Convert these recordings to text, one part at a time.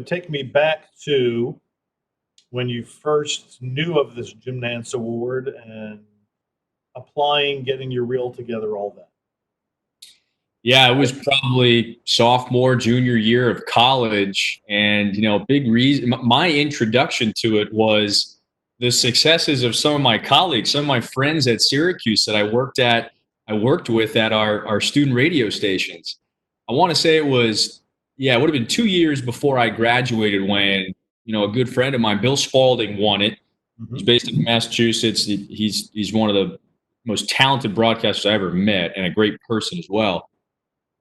Take me back to when you first knew of this Jim Nantz Award and applying, getting your reel together, all that. Yeah, it was probably sophomore, junior year of college. And, big reason, my introduction to it was the successes of some of my colleagues, some of my friends at Syracuse that I worked with at our student radio stations. I want to say it would have been 2 years before I graduated when, a good friend of mine, Bill Spalding, won it. He's based in Massachusetts. He's one of the most talented broadcasters I ever met and a great person as well.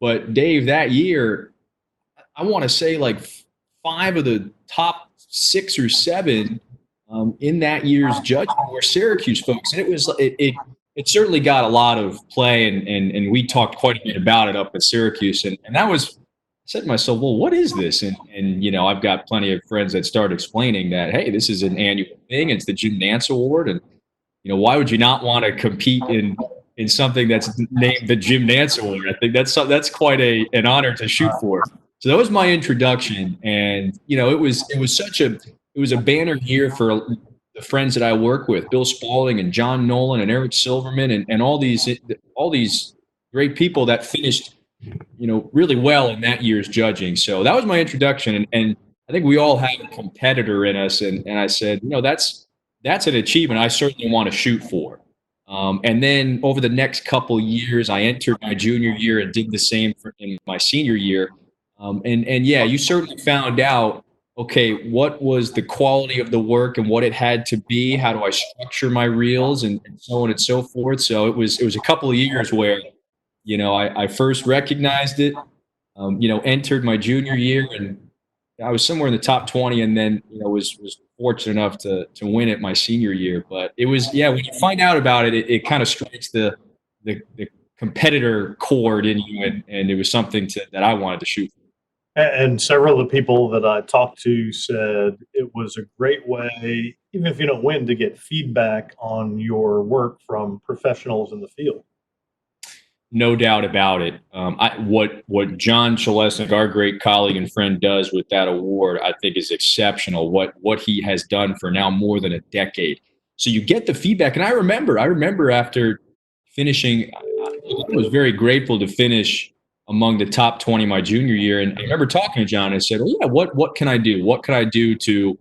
But Dave, that year, I want to say like 5 of the top 6 or 7 in that year's judging were Syracuse folks, and it certainly got a lot of play, and we talked quite a bit about it up at Syracuse, and that was. I said to myself, well, what is this? And I've got plenty of friends that start explaining that, hey, this is an annual thing. It's the Jim Nantz Award, and why would you not want to compete in something that's named the Jim Nantz Award? I think that's quite an honor to shoot for. So that was my introduction, and it was a banner year for the friends that I work with, Bill Spalding and John Nolan and Eric Silverman and all these great people that finished really well in that year's judging. So that was my introduction, and I think we all have a competitor in us, and I said, that's an achievement I certainly want to shoot for. And then over the next couple years, I entered my junior year and did the same in my senior year. And you certainly found out, okay, what was the quality of the work and what it had to be? How do I structure my reels and so on and so forth? So it was a couple of years where, I first recognized it, entered my junior year, and I was somewhere in the top 20, and then, was fortunate enough to win it my senior year. But it was, when you find out about it, it kind of strikes the competitor chord in you, and it was something that I wanted to shoot for. And several of the people that I talked to said it was a great way, even if you don't win, to get feedback on your work from professionals in the field. No doubt about it. What John Chalesnik, our great colleague and friend, does with that award, I think is exceptional. What he has done for now more than a decade. So you get the feedback, and I remember after finishing, I was very grateful to finish among the top 20 my junior year, and I remember talking to John and said, well, yeah, what can I do? What can I do to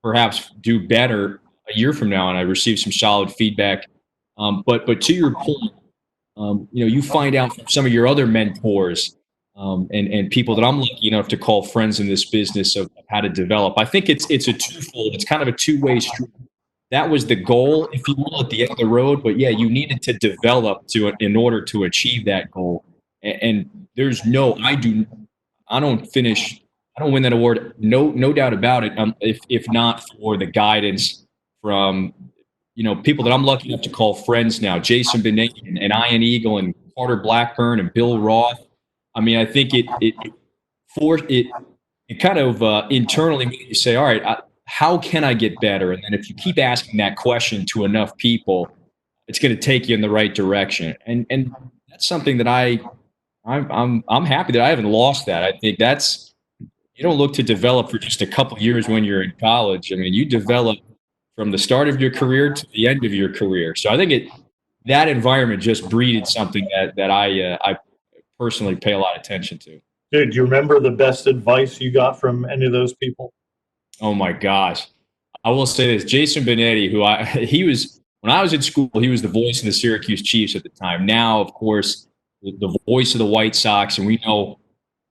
perhaps do better a year from now? And I received some solid feedback. But to your point, you find out from some of your other mentors and people that I'm lucky enough to call friends in this business of how to develop. I think it's a twofold. It's kind of a two-way street. That was the goal, if you will, at the end of the road. But you needed to develop in order to achieve that goal. And there's I don't win that award. No doubt about it. If not for the guidance from people that I'm lucky enough to call friends now, Jason Benet and Ian Eagle and Carter Blackburn and Bill Roth. I mean, I think it kind of internally made you say, all right, how can I get better? And then if you keep asking that question to enough people, it's going to take you in the right direction. And that's something that I'm happy that I haven't lost that. I think you don't look to develop for just a couple of years when you're in college. I mean, you develop from the start of your career to the end of your career. So I think that environment just breeded something that I personally pay a lot of attention to. Dude, do you remember the best advice you got from any of those people? Oh my gosh. I will say this, Jason Benetti, when I was in school, he was the voice of the Syracuse Chiefs at the time. Now, of course, the voice of the White Sox, and we know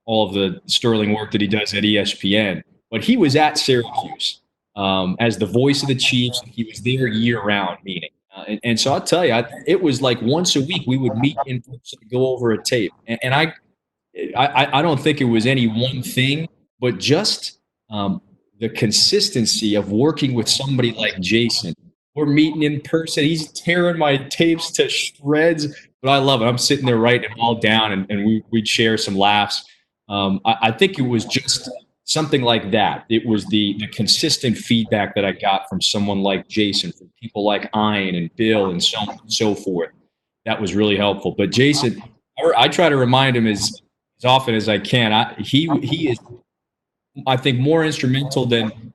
all of the sterling work that he does at ESPN. But he was at Syracuse as the voice of the Chiefs. He was there year-round meeting. And so I'll tell you, it was like once a week we would meet in person to go over a tape. And I don't think it was any one thing, but just the consistency of working with somebody like Jason. We're meeting in person. He's tearing my tapes to shreds, but I love it. I'm sitting there writing them all down, and we'd share some laughs. I think it was just something like that. It was the consistent feedback that I got from someone like Jason, from people like Ian and Bill and so on and so forth. That was really helpful. But Jason, I try to remind him as often as I can. He is I think, more instrumental than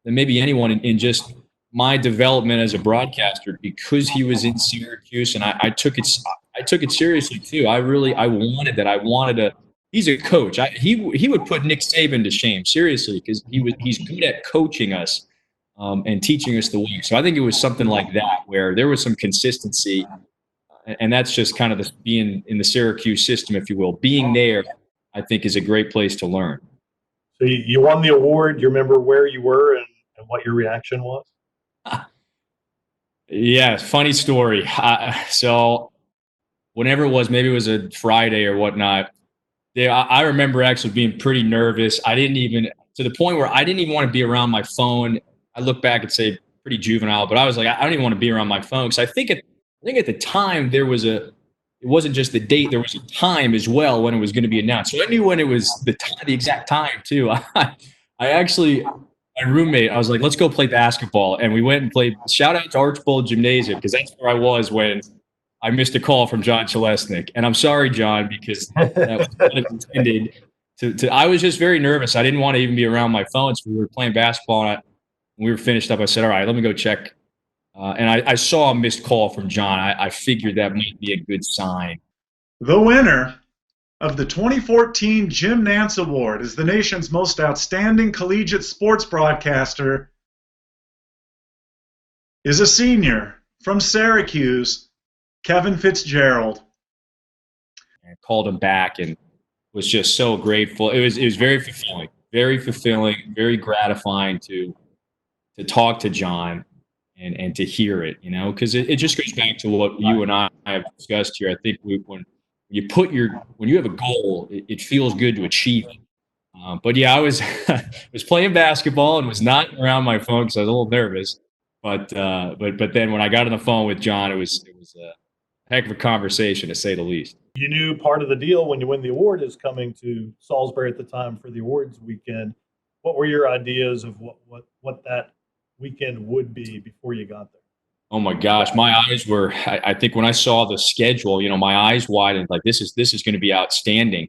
maybe anyone in just my development as a broadcaster, because he was in Syracuse, and I took it seriously too. I wanted that. I wanted to. He's a coach. He would put Nick Saban to shame, seriously, because he's good at coaching us and teaching us the way. So I think it was something like that where there was some consistency, and that's just kind of being in the Syracuse system, if you will. Being there, I think, is a great place to learn. So you won the award. You remember where you were and what your reaction was? Yeah, funny story. So whenever it was, maybe it was a Friday or whatnot, I remember actually being pretty nervous. I didn't even, to the point where I didn't even want to be around my phone. I look back and say pretty juvenile, but I was like, I don't even want to be around my phone. Because I think at the time it wasn't just the date, there was a time as well when it was going to be announced. So I knew when it was the exact time too. My roommate, I was like, let's go play basketball. And we went and played. Shout out to Archbold Gymnasium, because that's where I was when I missed a call from John Chalesnik. And I'm sorry, John, because that was kind of intended to. I was just very nervous. I didn't want to even be around my phone. So we were playing basketball, and we were finished up. I said, all right, let me go check. And I saw a missed call from John. I figured that might be a good sign. The winner of the 2014 Jim Nantz Award as the nation's most outstanding collegiate sports broadcaster is a senior from Syracuse, Kevin Fitzgerald. I called him back and was just so grateful. It was very fulfilling, very gratifying to talk to John and to hear it, because it just goes back to what you and I have discussed here. I think when you have a goal, it feels good to achieve it. But yeah, I was was playing basketball and was not around my phone because I was a little nervous. But then when I got on the phone with John, it was a heck of a conversation, to say the least. You knew part of the deal when you win the award is coming to Salisbury at the time for the awards weekend. What were your ideas of what that weekend would be before you got there? Oh my gosh, my eyes were. I think when I saw the schedule, my eyes widened. Like, this is going to be outstanding.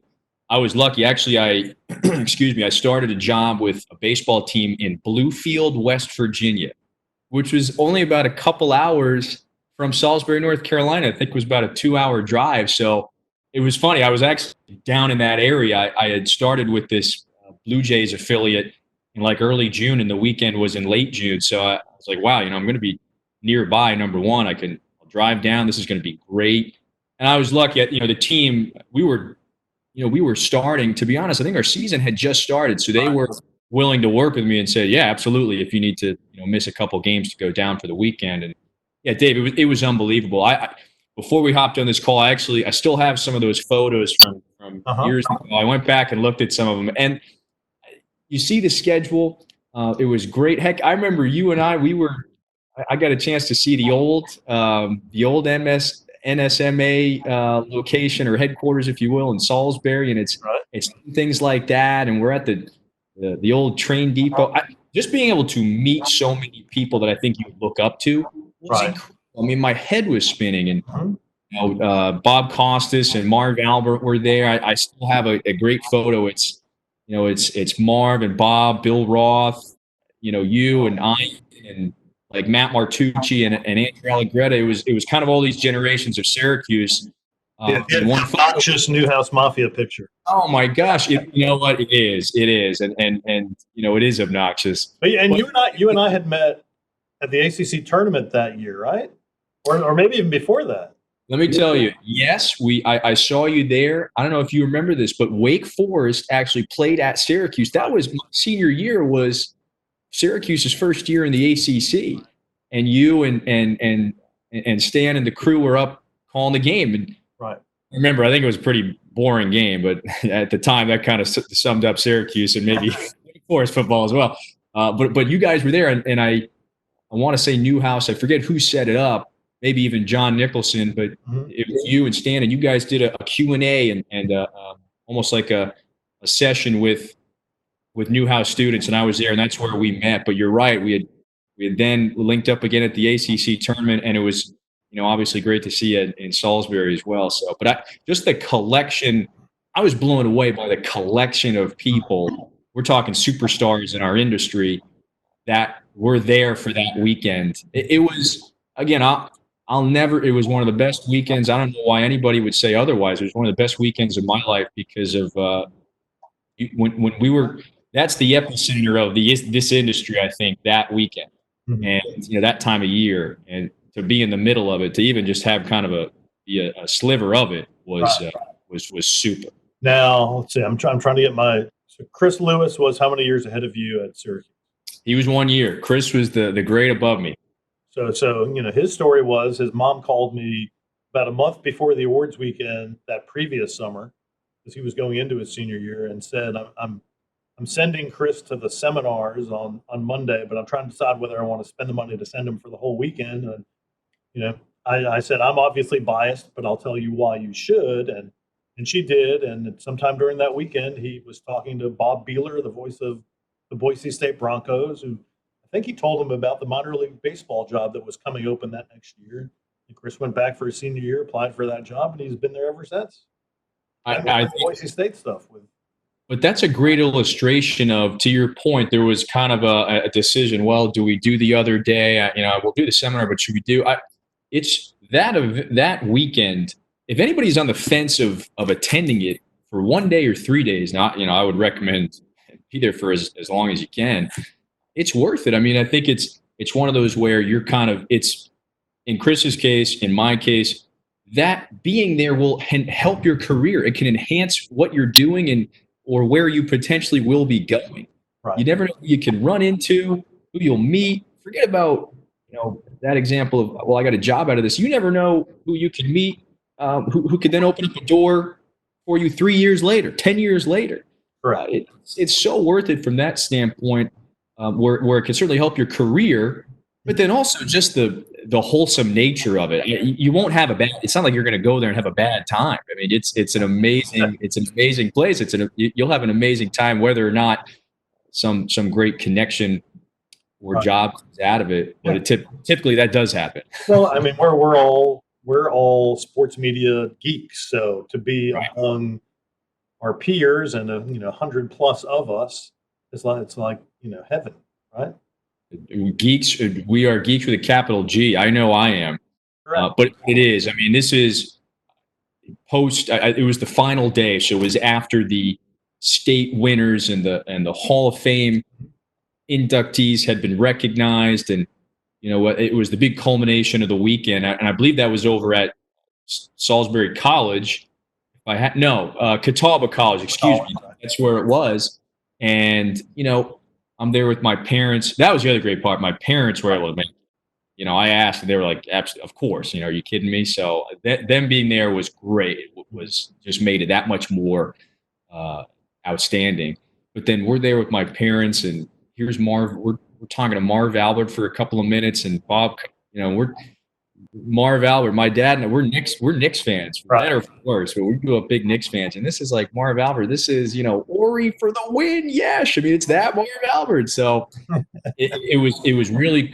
I was lucky. Actually, I started a job with a baseball team in Bluefield, West Virginia, which was only about a couple hours from Salisbury, North Carolina. I think it was about a 2-hour drive. So it was funny. I was actually down in that area. I had started with this Blue Jays affiliate in like early June, and the weekend was in late June. So I was like, wow, I'm going to be nearby. Number one, I'll drive down. This is going to be great. And I was lucky. The team, we were starting. To be honest, I think our season had just started, so they were willing to work with me and say, yeah, absolutely. If you need to, miss a couple games to go down for the weekend. And yeah, Dave, it was unbelievable. Before we hopped on this call, I still have some of those photos from years ago. I went back and looked at some of them, and you see the schedule. It was great. Heck, I remember you and I got a chance to see the old NSMA location, or headquarters, if you will, in Salisbury, and it's things like that. And we're at the old train depot. Just being able to meet so many people that I think you look up to was incredible. I mean, my head was spinning, and Bob Costas and Marv Albert were there. I still have a great photo. It's Marv and Bob, Bill Roth, you and I, and like Matt Martucci and Andrew Allegretti. It was kind of all these generations of Syracuse. Not just Newhouse Mafia picture. Oh my gosh! You know what? It is, and it is obnoxious. But you and I had met at the ACC tournament that year, right? Or maybe even before that. Let me tell you, yes, I saw you there. I don't know if you remember this, but Wake Forest actually played at Syracuse. That was my senior year. Was Syracuse's first year in the ACC, and you and Stan and the crew were up calling the game. And right. Remember, I think it was a pretty boring game, but at the time that kind of summed up Syracuse and maybe Wake Forest football as well. But you guys were there, and I want to say Newhouse. I forget who set it up. Maybe even John Nicholson, but it was you and Stan, and you guys did a Q&A and almost like a session with Newhouse students, and I was there, and that's where we met. But you're right, we had then linked up again at the ACC tournament, and it was obviously great to see you in Salisbury as well. So, but just the collection, I was blown away by the collection of people. we're talking superstars in our industry that were there for that weekend. It was, again, I'll never, it was one of the best weekends. I don't know why anybody would say otherwise. It was one of the best weekends of my life because of when we were, that's the epicenter of this industry, I think, that weekend. Mhm. And, that time of year, and to be in the middle of it, to even just have kind of a sliver of it was super. Now, let's see. I'm trying to get so Chris Lewis was how many years ahead of you at Syracuse? He was 1 year. Chris was the grade above me. So his story was his mom called me about a month before the awards weekend that previous summer, because he was going into his senior year, and said, I'm sending Chris to the seminars on Monday, but I'm trying to decide whether I want to spend the money to send him for the whole weekend. And I said, I'm obviously biased, but I'll tell you why you should. And she did. And sometime during that weekend, he was talking to Bob Beeler, the voice of the Boise State Broncos, who I think he told him about the minor league baseball job that was coming open that next year. And Chris went back for his senior year, applied for that job, and he's been there ever since. I think Boise State stuff with. But that's a great illustration of, to your point, there was kind of a decision. Well, do we do the other day? We'll do the seminar, but should we do? It's that weekend. If anybody's on the fence of attending it for 1 day or 3 days, I would recommend be there for as long as you can. It's worth it. I mean, I think it's one of those where you're kind of, it's in Chris's case, in my case, that being there will help your career. It can enhance what you're doing or where you potentially will be going. Right. You never know who you can run into, who you'll meet. Forget about that example of, well, I got a job out of this. You never know who you can meet, who could then open up a door for you 3 years later, 10 years later. Right. It's so worth it from that standpoint, where it can certainly help your career, but then also just the wholesome nature of it. You won't have it's not like you're going to go there and have a bad time. I mean, it's an amazing place. You'll have an amazing time, whether or not some great connection or job comes out of it. But typically that does happen. Well, I mean, we're all sports media geeks, so to be among our peers and 100 plus of us, it's like heaven, right? Geeks, we are geeks with a capital G. I know I am, but it is. I mean, this is post. It was the final day, so it was after the state winners and the Hall of Fame inductees had been recognized, and it was the big culmination of the weekend. And I believe that was over at Salisbury College. Catawba College. Excuse me. That's where it was, and I'm there with my parents. That was the other great part. My parents were able to make, I asked, and they were like, absolutely, of course, are you kidding me? So them being there was great. It was just made it that much more outstanding. But then we're there with my parents, and here's Marv. We're talking to Marv Albert for a couple of minutes, and Bob, Marv Albert, my dad, and we're Knicks fans, for better or for worse, but we grew up big Knicks fans. And this is like Marv Albert. This is, Ori for the win. Yes. I mean, it's that Marv Albert. So it was really,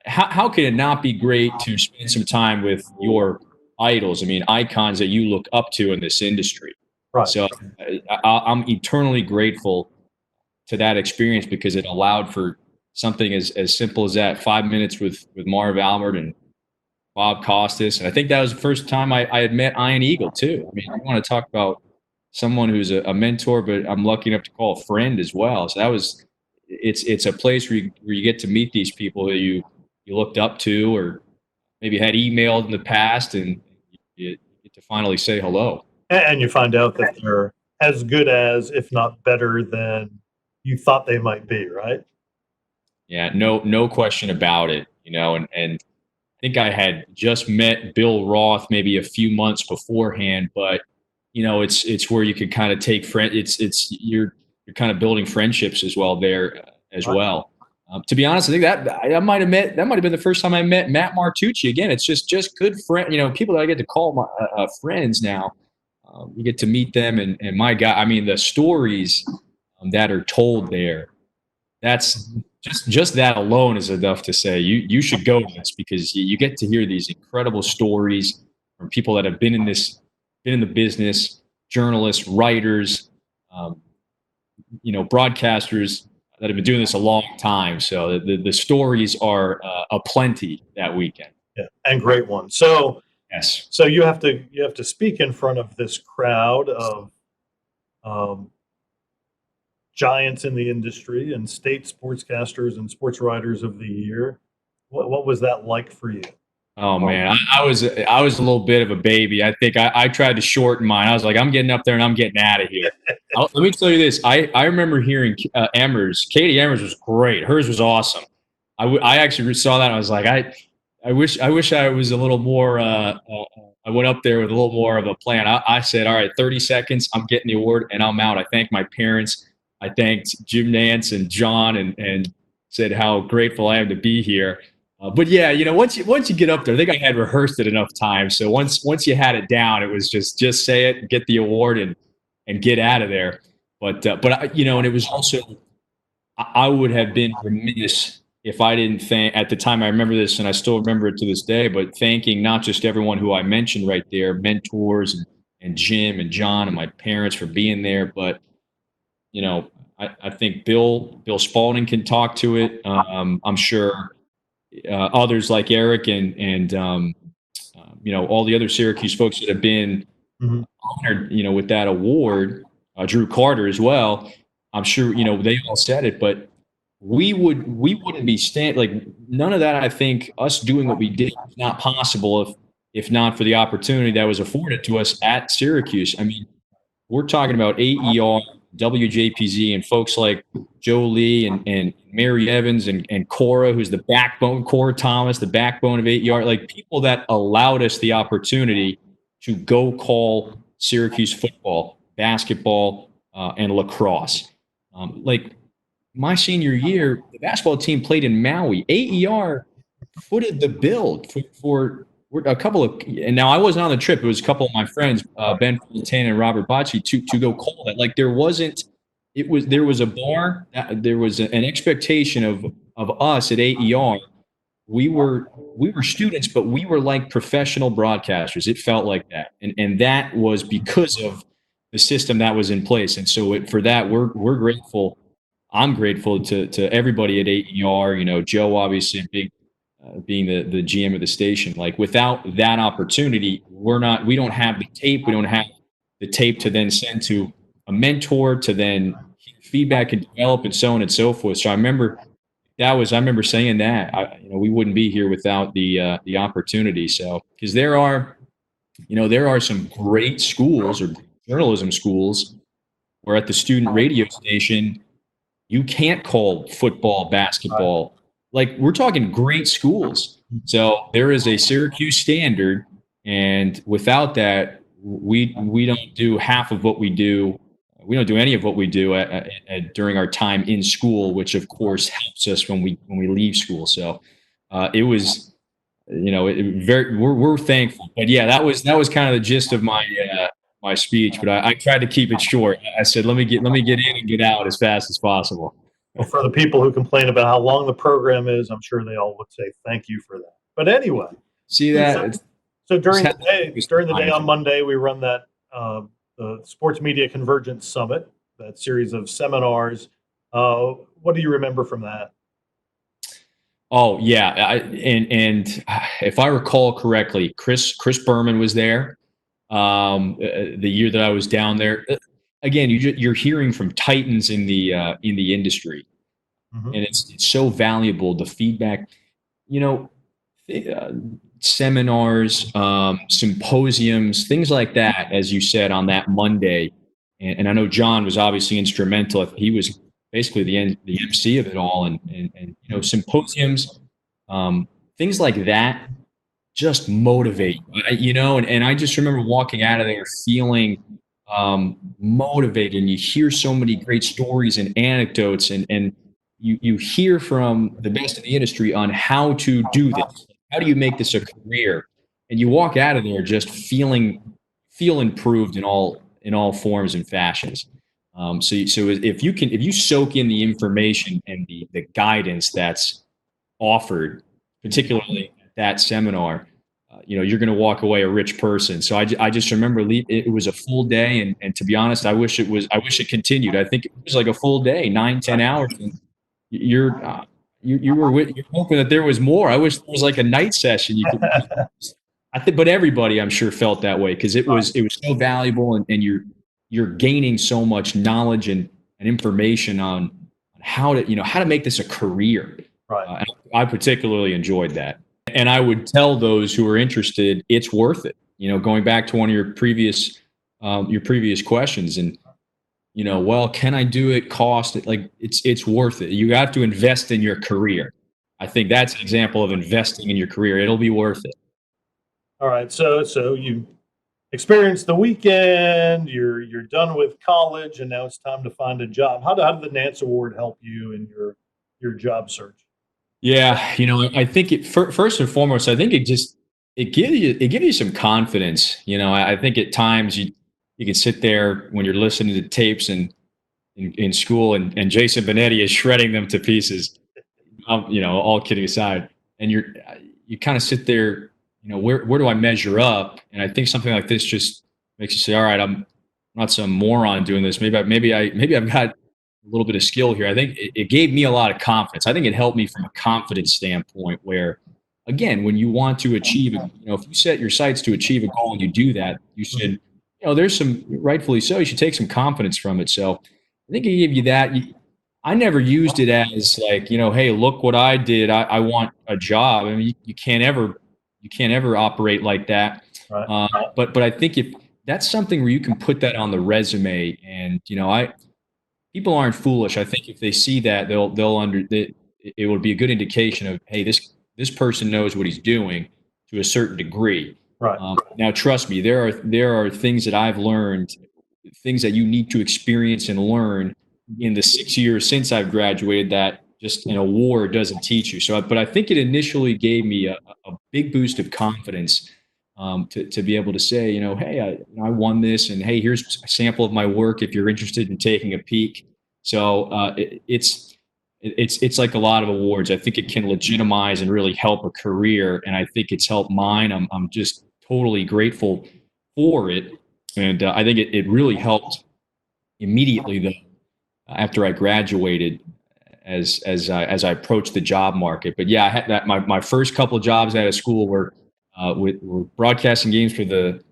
how can it not be great to spend some time with your idols? I mean, icons that you look up to in this industry. Right. So I'm eternally grateful to that experience, because it allowed for something as simple as that, 5 minutes with Marv Albert and Bob Costas. And I think that was the first time I had met Ian Eagle too. I mean, I want to talk about someone who's a mentor, but I'm lucky enough to call a friend as well. So it's a place where you get to meet these people that you looked up to, or maybe had emailed in the past, and you get to finally say hello. And you find out that they're as good as, if not better than you thought they might be, right? Yeah, no question about it. And I think I had just met Bill Roth maybe a few months beforehand, but it's where you can kind of take you're kind of building friendships as well there as well. To be honest, I think that might have been the first time I met Matt Martucci. Again, it's just good friend, people that I get to call my friends now. You get to meet them, and my God, I mean, the stories that are told there, that's just that alone is enough to say you should go to this, because you get to hear these incredible stories from people that have been in the business, journalists, writers, broadcasters that have been doing this a long time. So the stories are aplenty that weekend. Yeah, and great ones. So yes. So you have to speak in front of this crowd of giants in the industry and state sportscasters and sports writers of the year. What was that like for you? Oh man, I was a little bit of a baby. I think I tried to shorten mine. I was like, I'm getting up there and I'm getting out of here. Let me tell you this. I remember hearing Katie Emmers was great. Hers was awesome. I actually saw that and I was like, I wish I was a little more. I went up there with a little more of a plan. I said, all right, 30 seconds. I'm getting the award and I'm out. I thanked my parents. I thanked Jim Nantz and John and said how grateful I am to be here. But yeah, once you get up there, I think I had rehearsed it enough times. So once you had it down, it was just say it, get the award, and get out of there. But and it was also, I would have been remiss if I didn't thank, at the time I remember this, and I still remember it to this day, but thanking not just everyone who I mentioned right there, mentors and Jim and John and my parents for being there, but I think Bill Spalding can talk to it. I'm sure. Others like Eric and all the other Syracuse folks that have been honored, with that award, Drew Carter as well. I'm sure, they all said it, but we wouldn't be none of that. I think us doing what we did was not possible if not for the opportunity that was afforded to us at Syracuse. I mean, we're talking about AER, WJPZ, and folks like Joe Lee and Mary Evans and Cora, who's the backbone, Cora Thomas, the backbone of AER, like people that allowed us the opportunity to go call Syracuse football, basketball, and lacrosse. Like my senior year, the basketball team played in Maui. AER footed the bill for a couple of, and now I wasn't on the trip. It was a couple of my friends, Ben Fulton and Robert Bocci, to go call that. Like there was a bar, there was an expectation of us at AER. We were students, but we were like professional broadcasters. It felt like that, and that was because of the system that was in place. And so for that, we're grateful. I'm grateful to everybody at AER. Joe, obviously, big. Being the GM of the station, like without that opportunity, we don't have the tape. We don't have the tape to then send to a mentor to then feedback and develop and so on and so forth. So I remember saying that we wouldn't be here without the opportunity. So, because there are some great schools or journalism schools where at the student radio station, you can't call football, basketball. Like we're talking great schools. So there is a Syracuse standard, and without that, we don't do half of what we do. We don't do any of what we do during our time in school, which of course helps us when we leave school. So it was, we're thankful. But yeah, that was kind of the gist of my my speech. But I tried to keep it short. I said, let me get in and get out as fast as possible. Well, for the people who complain about how long the program is, I'm sure they all would say thank you for that. But anyway, see that. So during the day on Monday, we run that the Sports Media Convergence Summit, that series of seminars. What do you remember from that? Oh yeah, and if I recall correctly, Chris Berman was there the year that I was down there. Again, you're hearing from titans in the industry, and it's so valuable. The feedback, seminars, symposiums, things like that. As you said on that Monday, and I know John was obviously instrumental. He was basically the MC of it all, and symposiums, things like that, just motivate. And I just remember walking out of there feeling motivated, and you hear so many great stories and anecdotes, and you hear from the best in the industry on how to do this. How do you make this a career? And you walk out of there just feel improved in all forms and fashions. So if you soak in the information and the guidance that's offered, particularly at that seminar, you're going to walk away a rich person. So I just remember it was a full day. And to be honest, I wish it continued. I think it was like a full day, 9-10 hours. And you're hoping that there was more. I wish there was like a night session. But everybody, I'm sure, felt that way because it was so valuable, and you're gaining so much knowledge and information on how to make this a career. Right. I particularly enjoyed that, and I would tell those who are interested, it's worth it. Going back to one of your previous questions, and well, can I do it? Cost it? Like it's worth it. You have to invest in your career. I think that's an example of investing in your career. It'll be worth it. All right. So you experienced the weekend. You're done with college, and now it's time to find a job. How did the Nantz Award help you in your job search? Yeah, I think first and foremost, I think it gives you some confidence. I think at times you can sit there when you're listening to tapes and in school, and Jason Benetti is shredding them to pieces. All kidding aside, and you kind of sit there. Where do I measure up? And I think something like this just makes you say, all right, I'm not some moron doing this. Maybe I've got a little bit of skill here. I think it gave me a lot of confidence. I think it helped me from a confidence standpoint where, again, when you want to achieve, if you set your sights to achieve a goal and you do that, you should, there's some, rightfully so, you should take some confidence from it. So I think it gave you that. I never used it as like, hey, look what I did. I want a job. I mean, you can't ever operate like that. Right. But I think if that's something where you can put that on the resume, and people aren't foolish. I think if they see that, it will be a good indication of, hey, this person knows what he's doing to a certain degree. Right. Now, trust me, there are things that I've learned, things that you need to experience and learn in the 6 years since I've graduated that just an award doesn't teach you. So, but I think it initially gave me a big boost of confidence to be able to say, hey, I won this, and hey, here's a sample of my work if you're interested in taking a peek. So it's like a lot of awards. I think it can legitimize and really help a career, and I think it's helped mine. I'm just totally grateful for it, and I think it really helped immediately though after I graduated. As I approached the job market. But yeah, I had that my first couple of jobs out of school were broadcasting games for the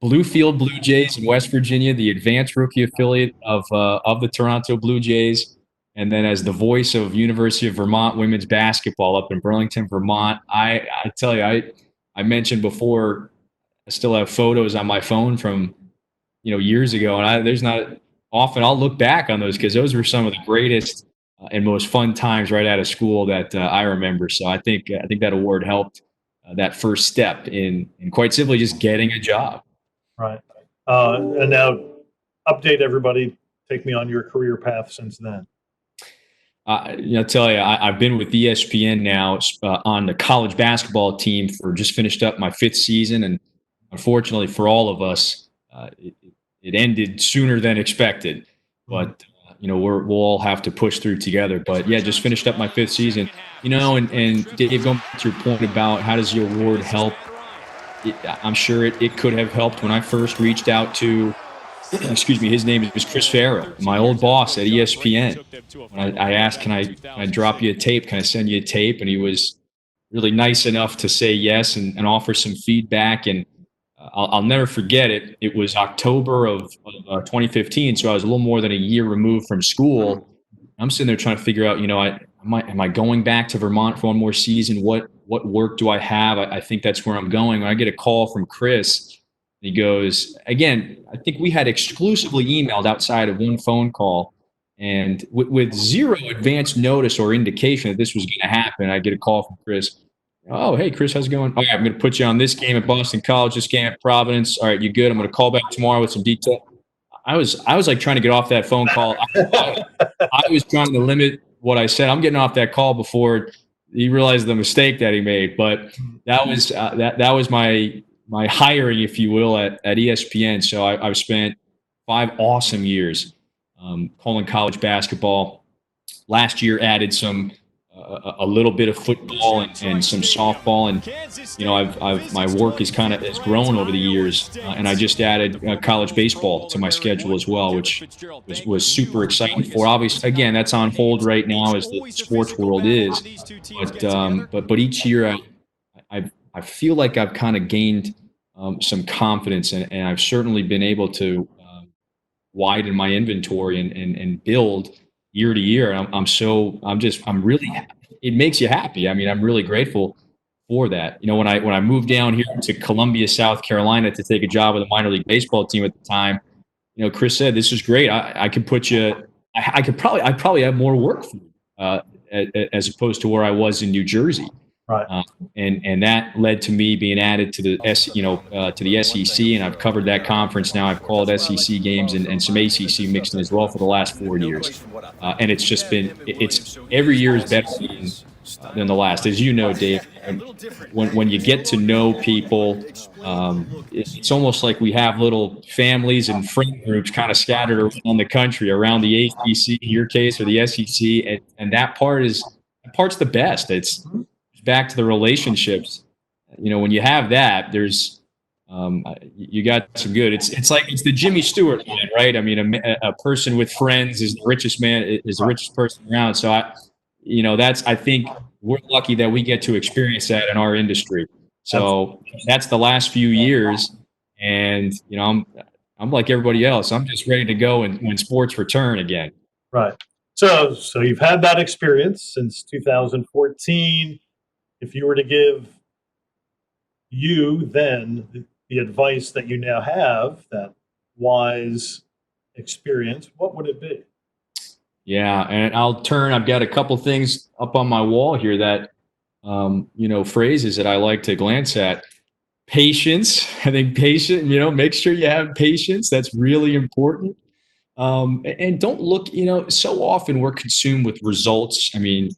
Bluefield Blue Jays in West Virginia, the advanced rookie affiliate of the Toronto Blue Jays, and then as the voice of University of Vermont women's basketball up in Burlington, Vermont. I tell you, I mentioned before, I still have photos on my phone from years ago, and there's not often I'll look back on those because those were some of the greatest and most fun times right out of school that I remember. So I think that award helped that first step in quite simply just getting a job. Right. And now update everybody. Take me on your career path since then. I'll tell you, I've been with ESPN now on the college basketball team for just finished up my 5th season. And unfortunately for all of us, it ended sooner than expected. But we'll all have to push through together. But yeah, just finished up my 5th season, and Dave, going back to your point about how does the award help? I'm sure it could have helped when I first reached out to, his name is Chris Farrow, my old boss at ESPN. When I asked, can I drop you a tape? Can I send you a tape? And he was really nice enough to say yes and offer some feedback. And I'll never forget it. It was October of 2015, so I was a little more than a year removed from school. I'm sitting there trying to figure out, am I going back to Vermont for one more season? What work do I have? I think that's where I'm going. When I get a call from Chris, he goes, again, I think we had exclusively emailed outside of one phone call, and with zero advance notice or indication that this was going to happen, I get a call from Chris. Oh, hey, Chris, how's it going? All right, I'm going to put you on this game at Boston College, this game at Providence. All right, you good? I'm going to call back tomorrow with some detail. I was like trying to get off that phone call. I was trying to limit what I said. I'm getting off that call before he realized the mistake that he made. But that was that was my hiring, if you will, at ESPN. So I've spent 5 awesome years calling college basketball. Last year added some a little bit of football and some softball, and my work has grown over the years, and I just added college baseball to my schedule as well, which was super exciting for. Obviously, again, that's on hold right now as the sports world is, but each year I feel like I've kind of gained some confidence, and I've certainly been able to widen my inventory and build year to year. I'm really, it makes you happy. I mean, I'm really grateful for that. When I moved down here to Columbia, South Carolina to take a job with a minor league baseball team at the time, Chris said, "This is great. I could put you, I probably have more work for you, as opposed to where I was in New Jersey." Right. And that led to me being added to the SEC, and I've covered that conference now. I've called SEC games and some ACC mixed in as well for the last 4 years, and it's just been every year is better than the last. As you know, Dave, when you get to know people, it's almost like we have little families and friend groups kind of scattered around the country, around the ACC, in your case, or the SEC, and that part's the best. It's back to the relationships. When you have that, there's you got some good. It's like it's the Jimmy Stewart line, right? I mean, a person with friends is the richest person around. So I think we're lucky that we get to experience that in our industry. So that's the last few years, and I'm like everybody else. I'm just ready to go when sports return again. Right. So you've had that experience since 2014. If you were to give you then the advice that you now have, that wise experience, what would it be? Yeah, and I've got a couple things up on my wall here that, phrases that I like to glance at. Patience. I think make sure you have patience. That's really important. And don't look, so often we're consumed with results. I mean,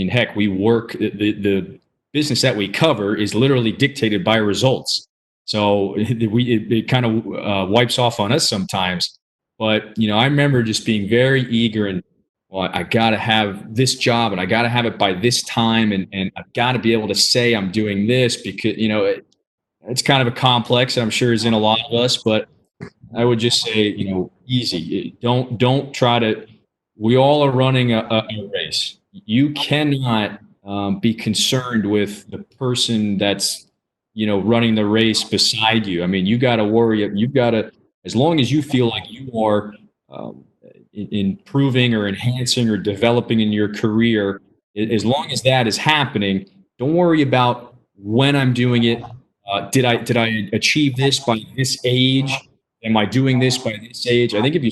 heck, we work, the business that we cover is literally dictated by results. So it kind of wipes off on us sometimes. But, I remember just being very eager and, well, I got to have this job and I got to have it by this time. And I've got to be able to say I'm doing this because, it's kind of a complex, I'm sure is in a lot of us, but I would just say, easy. Don't try to, we all are running a race. You cannot be concerned with the person that's, running the race beside you. I mean, you got to worry. You've got to, as long as you feel like you are improving or enhancing or developing in your career, as long as that is happening, don't worry about when I'm doing it. Did I achieve this by this age? Am I doing this by this age? I think if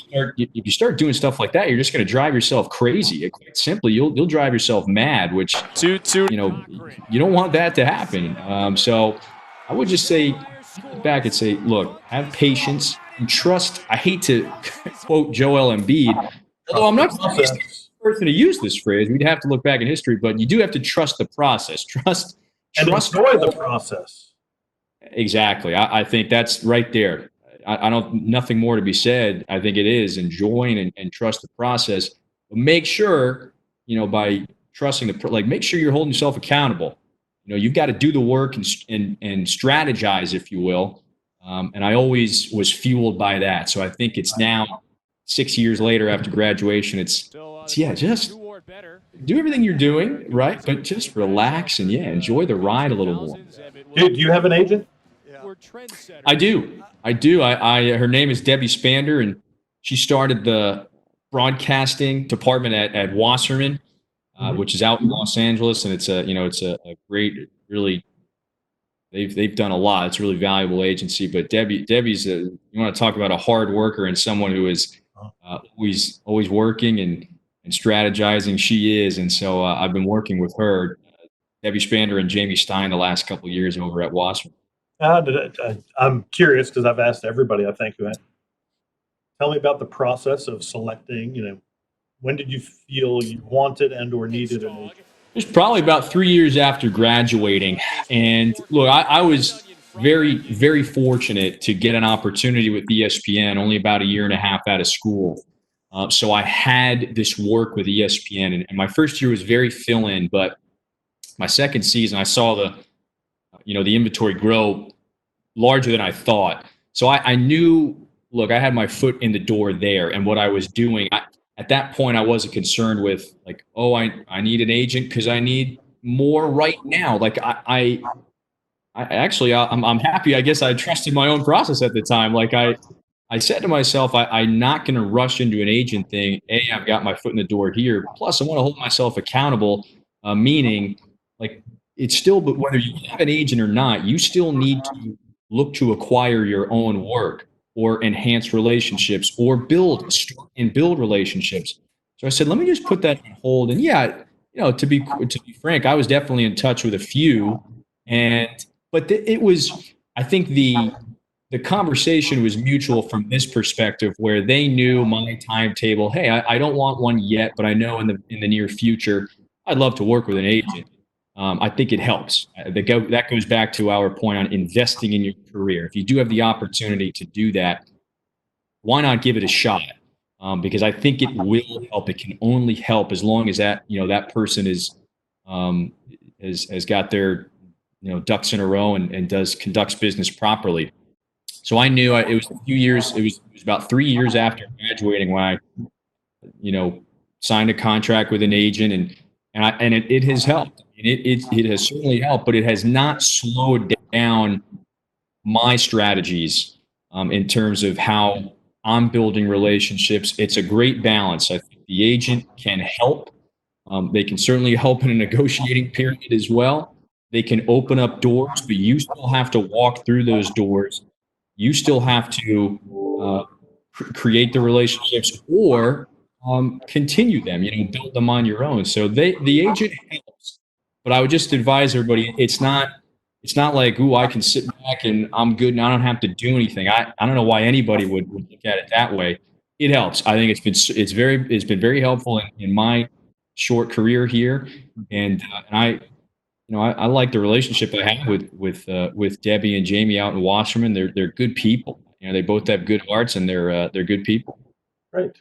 you start doing stuff like that, you're just going to drive yourself crazy. Quite simply, you'll drive yourself mad, which you don't want that to happen. So I would just say back and say, look, have patience and trust. I hate to quote Joel Embiid, although I'm not the first person to use this phrase. We'd have to look back in history, but you do have to trust the process. Trust and enjoy the process. Exactly. I think that's right there. I don't, nothing more to be said. I think it is enjoying and trust the process. But make sure, by trusting make sure you're holding yourself accountable. You've got to do the work and strategize, if you will. And I always was fueled by that. So I think it's now 6 years later after graduation, it's just do everything you're doing, right? But just relax and enjoy the ride a little more. Do you have an agent? I do. Her name is Debbie Spander, and she started the broadcasting department at Wasserman, which is out in Los Angeles, and it's a great, really, they've done a lot. It's a really valuable agency. But Debbie's you want to talk about a hard worker and someone who is always working and strategizing. She is, and so I've been working with her, Debbie Spander and Jamie Stein, the last couple of years over at Wasserman. I'm curious because I've asked everybody, I think, who had. Tell me about the process of selecting, when did you feel you wanted and or needed an agent? It was probably about 3 years after graduating. And look, I was very, very fortunate to get an opportunity with ESPN only about a year and a half out of school. So I had this work with ESPN, and my first year was very fill-in, but my second season, I saw the inventory grow larger than I thought. So I knew, look, I had my foot in the door there, and what I was doing. At that point, I wasn't concerned with like, oh, I need an agent because I need more right now. Like I'm happy. I guess I trusted my own process at the time. Like I said to myself, I'm not going to rush into an agent thing. I've got my foot in the door here. Plus, I want to hold myself accountable, meaning like it's still, but whether you have an agent or not, you still need to look to acquire your own work or enhance relationships or build relationships. So I said, let me just put that on hold. And yeah, to be frank, I was definitely in touch with a few, but it was, I think the conversation was mutual from this perspective, where they knew my timetable. Hey, I don't want one yet, but I know in the near future, I'd love to work with an agent. I think it helps. That goes back to our point on investing in your career. If you do have the opportunity to do that, why not give it a shot? Because I think it will help. It can only help as long as that person has got their ducks in a row and conducts business properly. So I knew it was a few years. It was about 3 years after graduating when I signed a contract with an agent, and it has helped. It has certainly helped, but it has not slowed down my strategies in terms of how I'm building relationships. It's a great balance. I think the agent can help. They can certainly help in a negotiating period as well. They can open up doors, but you still have to walk through those doors. You still have to create the relationships or continue them, build them on your own. So the agent helps, but I would just advise everybody, it's not like, ooh, I can sit back and I'm good and I don't have to do anything. I don't know why anybody would look at it that way. It helps. I think it's been very helpful in my short career here, and I like the relationship I have with Debbie and Jamie out in Wasserman. They're good people. They both have good hearts, and they're good people. Right.